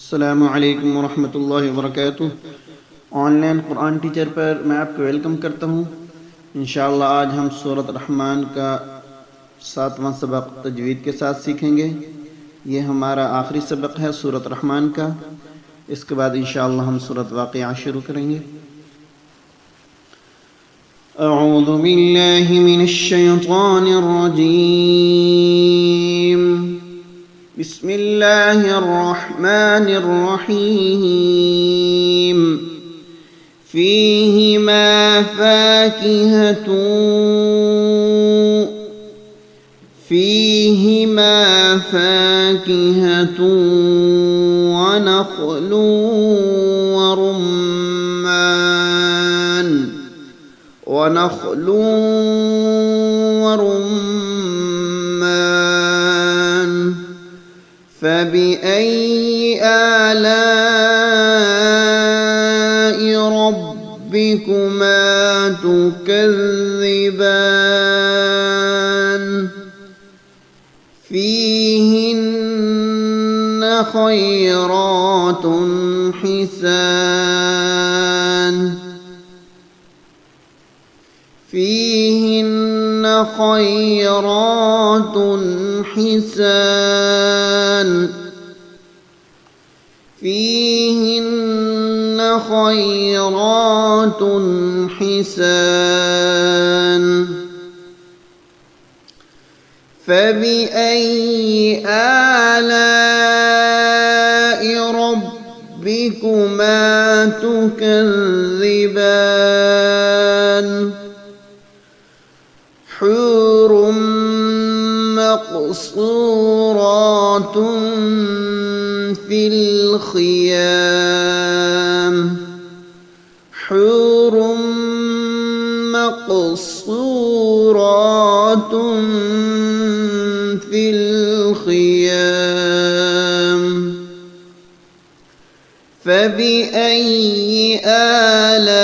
अस्सलामु अलैकुम वरहमतुल्लाहि वबरकातुह। ऑनलाइन कुरान टीचर पर मैं आपको वेलकम करता हूँ। इंशाअल्लाह आज हम सूरत रहमान का 7वां सबक तजवीद के साथ सीखेंगे। ये हमारा आखिरी सबक है सूरत रहमान का। इसके बाद इंशाअल्लाह हम सूरत वाक़िआ शुरू करेंगे। अऊज़ु बिल्लाहि मिनश शैतानिर रजीम। बिस्मिल्लाहिर्रहमानिर्रहीम। फीहिमा फाकिहतुन व नख़्लुन फबिअय्यि आलाइ रब्बिकुमा तुकज़्ज़िबान। फ़ीहिन्ना ख़ैरातुन हिसान। فيهن خيرات حسان. فيهن خيرات حسان. فبأي آلاء ربكما تكذبان. حور مقصورات في الخيام. حور مقصورات في الخيام. فبأي آلاء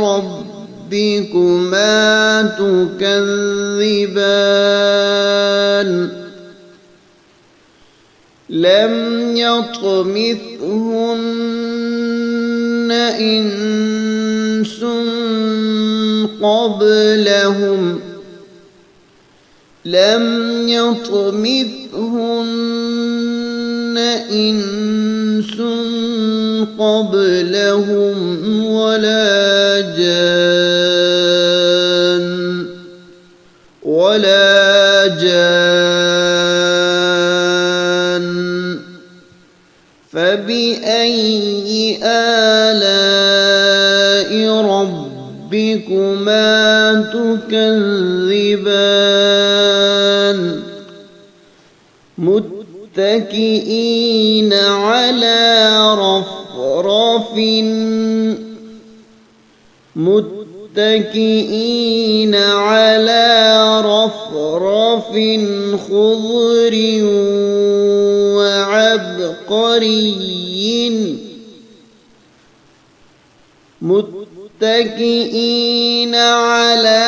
ربكما تكذبان. لم يطمثهن إنس قبلهم. لم يطمثهن إنس قبلهم ولا جان. فبأي آلاء ربكما تكذبان. متكئين على رفرف. متكئين على رفرف خضر وعبقري. متكئين على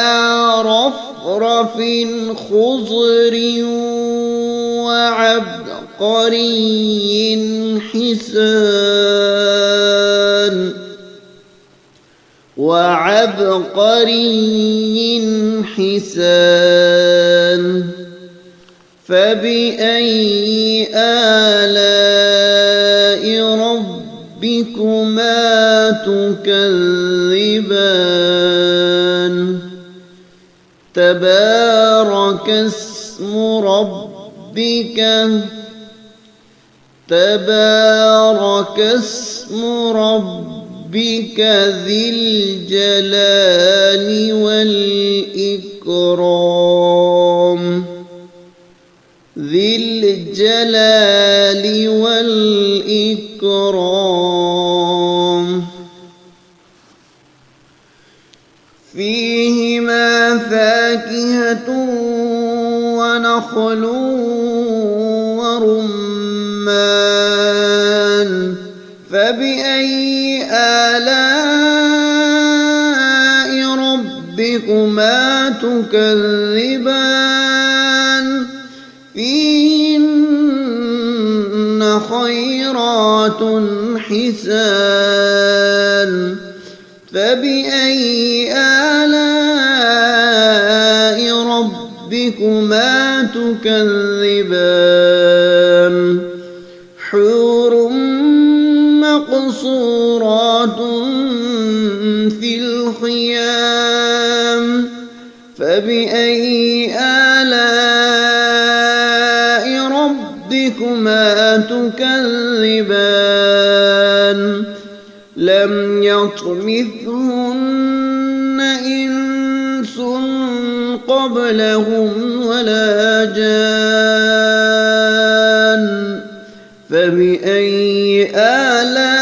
رفرف خضر وعبقري حسان. وعبقري حسان. فبأي آلاء ربكما تكذبان. تبارك اسم ربك. تبارك اسم ربك ذي الجلال والإكرام. ذي الجلال والإكرام. فيهما فاكهة ونخل ورمان. فبأي آلاء ربكما تكذبان. فيهن حسان فبأي آلاء ربكما تكذبان حور مقصورات في الخيام فبأي آلاء ربكما تكذبان لم يطمثهن إنس قبلهم ولا جان فبأي آلاء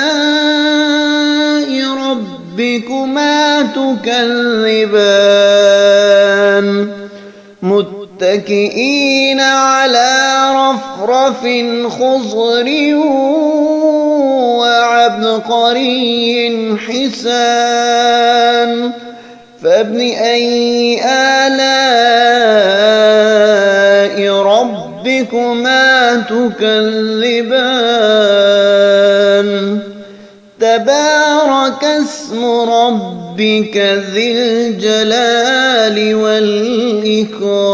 ربكما تكذبان متكئين على رفرف خضر وعبقري حسان فبأي آلاء ربكما تكذبان تبارك اسم ربك ذي الجلال والإكرام